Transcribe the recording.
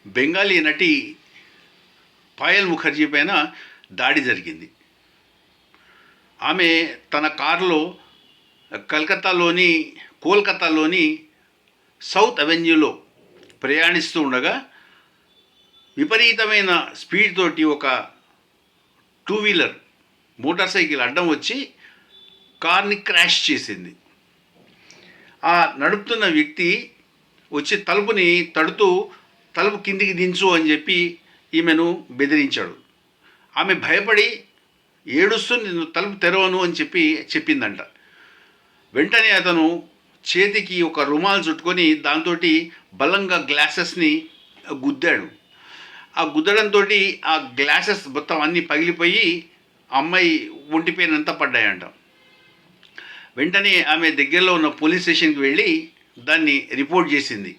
బెంగాలీ నటి పాయల్ ముఖర్జీ పైన దాడి జరిగింది. ఆమె తన కారులో కోల్కతాలోని సౌత్ అవెన్యూలో ప్రయాణిస్తూ ఉండగా విపరీతమైన స్పీడ్ తోటి ఒక టూ వీలర్ మోటార్ సైకిల్ అడ్డం వచ్చి కార్ని క్రాష్ చేసింది. ఆ నడుపుతున్న వ్యక్తి వచ్చి తలుపుని తడుతూ తలుపు కిందికి దించు అని చెప్పి ఈమెను బెదిరించాడు. ఆమె భయపడి ఏడుస్తూ నేను తలుపు తెరవను అని చెప్పిందంట. వెంటనే అతను చేతికి ఒక రుమాలు చుట్టుకొని దాంతో బలంగా గ్లాసెస్ని గుద్దాడు. ఆ గుద్దడంతో ఆ గ్లాసెస్ మొత్తం అన్నీ పగిలిపోయి అమ్మాయి ఒంటిపైనంతా పడ్డాయంట. వెంటనే ఆమె దగ్గరలో ఉన్న పోలీస్ స్టేషన్కి వెళ్ళి దాన్ని రిపోర్ట్ చేసింది.